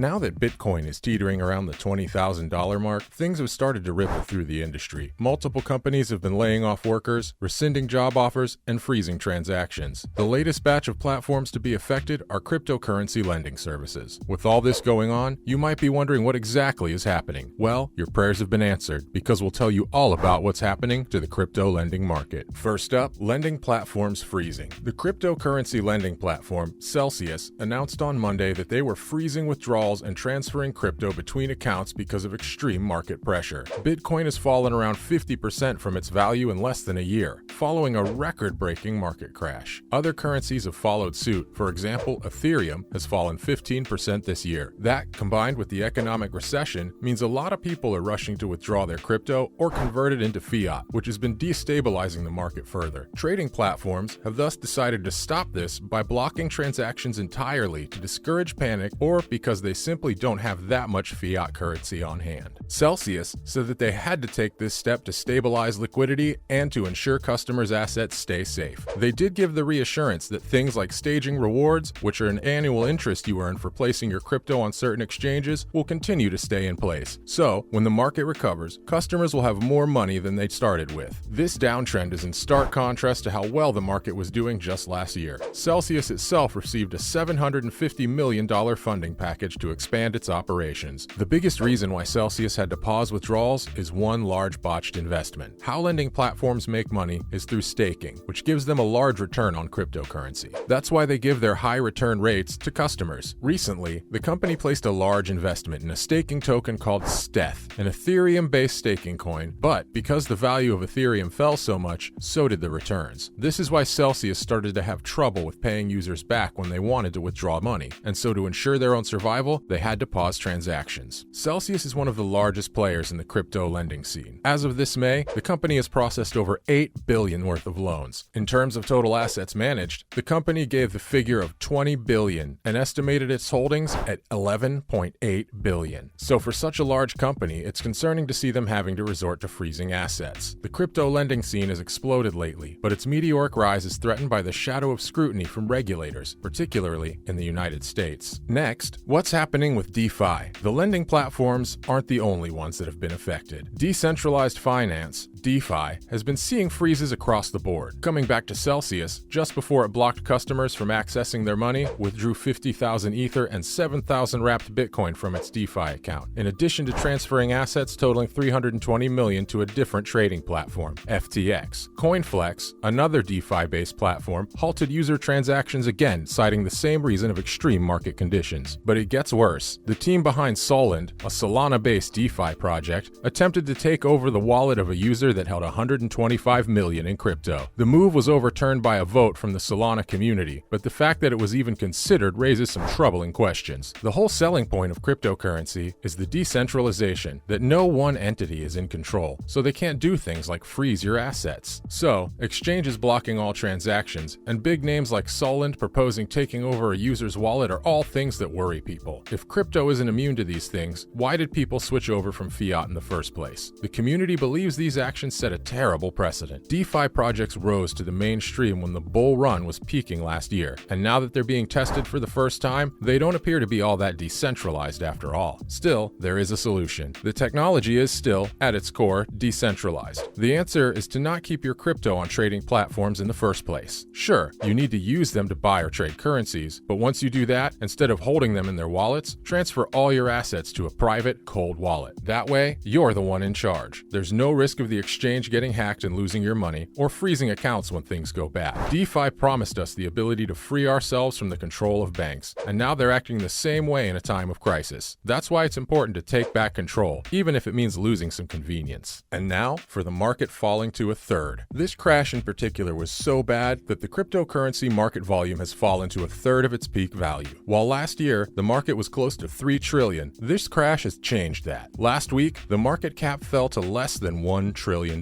Now that Bitcoin is teetering around the $20,000 mark, things have started to ripple through the industry. Multiple companies have been laying off workers, rescinding job offers, and freezing transactions. The latest batch of platforms to be affected are cryptocurrency lending services. With all this going on, you might be wondering what exactly is happening. Well, your prayers have been answered, because we'll tell you all about what's happening to the crypto lending market. First up, lending platforms freezing. The cryptocurrency lending platform, Celsius, announced on Monday that they were freezing withdrawals and transferring crypto between accounts because of extreme market pressure. Bitcoin has fallen around 50% from its value in less than a year, following a record-breaking market crash. Other currencies have followed suit. For example, Ethereum has fallen 15% this year. That, combined with the economic recession, means a lot of people are rushing to withdraw their crypto or convert it into fiat, which has been destabilizing the market further. Trading platforms have thus decided to stop this by blocking transactions entirely to discourage panic or because they simply don't have that much fiat currency on hand. Celsius said that they had to take this step to stabilize liquidity and to ensure customers' assets stay safe. They did give the reassurance that things like staging rewards, which are an annual interest you earn for placing your crypto on certain exchanges, will continue to stay in place. So, when the market recovers, customers will have more money than they started with. This downtrend is in stark contrast to how well the market was doing just last year. Celsius itself received a $750 million funding package to expand its operations. The biggest reason why Celsius had to pause withdrawals is one large botched investment. How lending platforms make money is through staking, which gives them a large return on cryptocurrency. That's why they give their high return rates to customers. Recently, the company placed a large investment in a staking token called Steth, an Ethereum-based staking coin, but because the value of Ethereum fell so much, so did the returns. This is why Celsius started to have trouble with paying users back when they wanted to withdraw money, and so to ensure their own survival, they had to pause transactions. Celsius is one of the largest players in the crypto lending scene. As of this May, the company has processed over $8 billion worth of loans. In terms of total assets managed, the company gave the figure of $20 billion and estimated its holdings at $11.8 billion. So for such a large company, it's concerning to see them having to resort to freezing assets. The crypto lending scene has exploded lately, but its meteoric rise is threatened by the shadow of scrutiny from regulators, particularly in the United States. Next, what's happening with DeFi? The lending platforms aren't the only ones that have been affected. Decentralized finance, DeFi, has been seeing freezes across the board. Coming back to Celsius, just before it blocked customers from accessing their money, withdrew 50,000 Ether and 7,000 wrapped Bitcoin from its DeFi account, in addition to transferring assets totaling $320 million to a different trading platform, FTX. CoinFlex, another DeFi-based platform, halted user transactions again, citing the same reason of extreme market conditions. But it gets worse. The team behind Solend, a Solana-based DeFi project, attempted to take over the wallet of a user that held $125 million in crypto. The move was overturned by a vote from the Solana community, but the fact that it was even considered raises some troubling questions. The whole selling point of cryptocurrency is the decentralization, that no one entity is in control, so they can't do things like freeze your assets. So, exchanges blocking all transactions, and big names like Solend proposing taking over a user's wallet are all things that worry people. If crypto isn't immune to these things, why did people switch over from fiat in the first place? The community believes these actions set a terrible precedent. DeFi projects rose to the mainstream when the bull run was peaking last year, and now that they're being tested for the first time, they don't appear to be all that decentralized after all. Still, there is a solution. The technology is still, at its core, decentralized. The answer is to not keep your crypto on trading platforms in the first place. Sure, you need to use them to buy or trade currencies, but once you do that, instead of holding them in their wallets, transfer all your assets to a private, cold wallet. That way, you're the one in charge. There's no risk of the exchange getting hacked and losing your money, or freezing accounts when things go bad. DeFi promised us the ability to free ourselves from the control of banks, and now they're acting the same way in a time of crisis. That's why it's important to take back control, even if it means losing some convenience. And now, for the market falling to a third. This crash in particular was so bad that the cryptocurrency market volume has fallen to a third of its peak value. While last year, the market was close to $3 trillion, this crash has changed that. Last week, the market cap fell to less than $1 trillion. billion.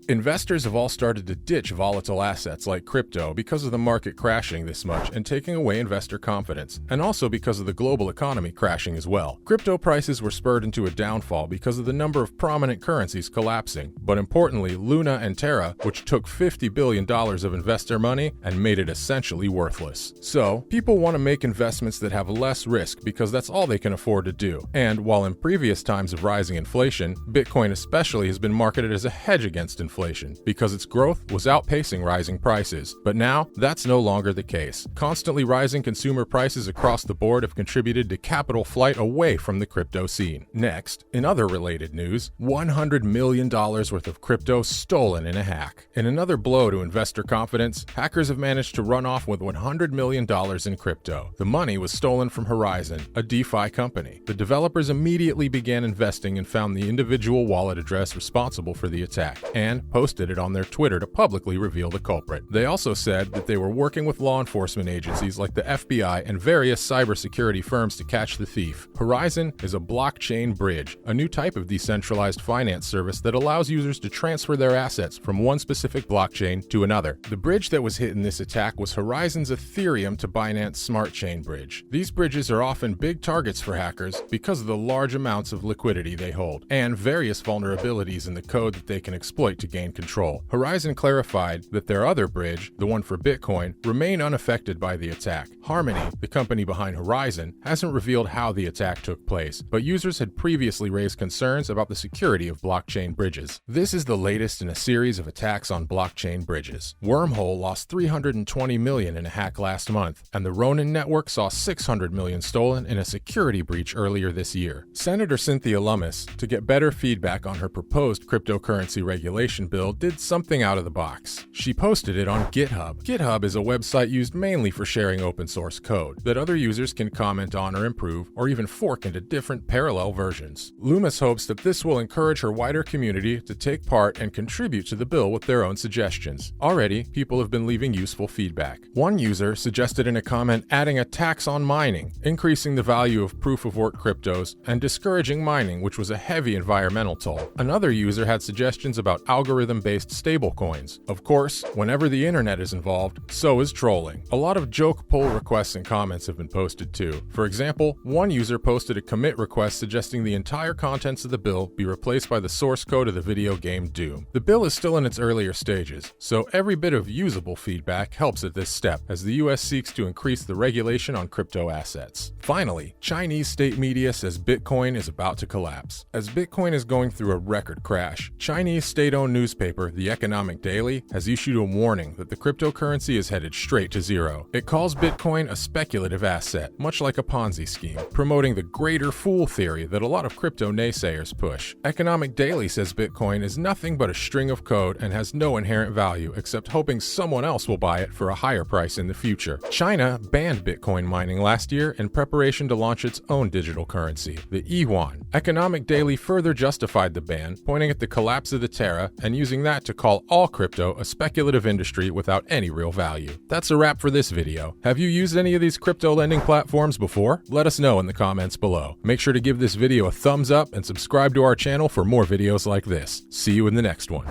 Investors have all started to ditch volatile assets like crypto because of the market crashing this much and taking away investor confidence, and also because of the global economy crashing as well. Crypto prices were spurred into a downfall because of the number of prominent currencies collapsing, but importantly, Luna and Terra, which took $50 billion of investor money and made it essentially worthless. So, people want to make investments that have less risk because that's all they can afford to do. And while in previous times of rising inflation, Bitcoin especially has been marketed as a hedge against inflation because its growth was outpacing rising prices. But now, that's no longer the case. Constantly rising consumer prices across the board have contributed to capital flight away from the crypto scene. Next, in other related news, $100 million worth of crypto stolen in a hack. In another blow to investor confidence, hackers have managed to run off with $100 million in crypto. The money was stolen from Horizon, a DeFi company. The developers immediately began investing and found the individual wallet address responsible for the attack, and posted it on their Twitter to publicly reveal the culprit. They also said that they were working with law enforcement agencies like the FBI and various cybersecurity firms to catch the thief. Horizon is a blockchain bridge, a new type of decentralized finance service that allows users to transfer their assets from one specific blockchain to another. The bridge that was hit in this attack was Horizon's Ethereum to Binance Smart Chain bridge. These bridges are often big targets for hackers because of the large amounts of liquidity they hold, and various vulnerabilities in the code that they can exploit to gain control. Horizon clarified that their other bridge, the one for Bitcoin, remain unaffected by the attack. Harmony, the company behind Horizon, hasn't revealed how the attack took place, but users had previously raised concerns about the security of blockchain bridges. This is the latest in a series of attacks on blockchain bridges. Wormhole lost $320 million in a hack last month, and the Ronin network saw $600 million stolen in a security breach earlier this year. Senator Cynthia Lummis, to get better feedback on her proposed cryptocurrency regulation bill, did something out of the box. She posted it on GitHub. GitHub is a website used mainly for sharing open source code that other users can comment on or improve, or even fork into different parallel versions. Lummis hopes that this will encourage her wider community to take part and contribute to the bill with their own suggestions. Already, people have been leaving useful feedback. One user suggested in a comment adding a tax on mining, increasing the value of proof-of-work cryptos, and discouraging mining, which was a heavy environmental toll. Another user had suggestions about algorithm-based stablecoins. Of course, whenever the internet is involved, so is trolling. A lot of joke pull requests and comments have been posted too. For example, one user posted a commit request suggesting the entire contents of the bill be replaced by the source code of the video game Doom. The bill is still in its earlier stages, so every bit of usable feedback helps at this step as the US seeks to increase the regulation on crypto assets. Finally, Chinese state media says Bitcoin is about to collapse. As Bitcoin is going through a record crash, Chinese state-owned newspaper The Economic Daily has issued a warning that the cryptocurrency is headed straight to zero. It calls Bitcoin a speculative asset, much like a Ponzi scheme, promoting the greater fool theory that a lot of crypto naysayers push. Economic Daily says Bitcoin is nothing but a string of code and has no inherent value except hoping someone else will buy it for a higher price in the future. China banned Bitcoin mining last year in preparation to launch its own digital currency, the yuan. Economic Daily further justified the ban, pointing at the collapse of the Terra and using that to call all crypto a speculative industry without any real value. That's a wrap for this video. Have you used any of these crypto lending platforms before? Let us know in the comments below. Make sure to give this video a thumbs up and subscribe to our channel for more videos like this. See you in the next one.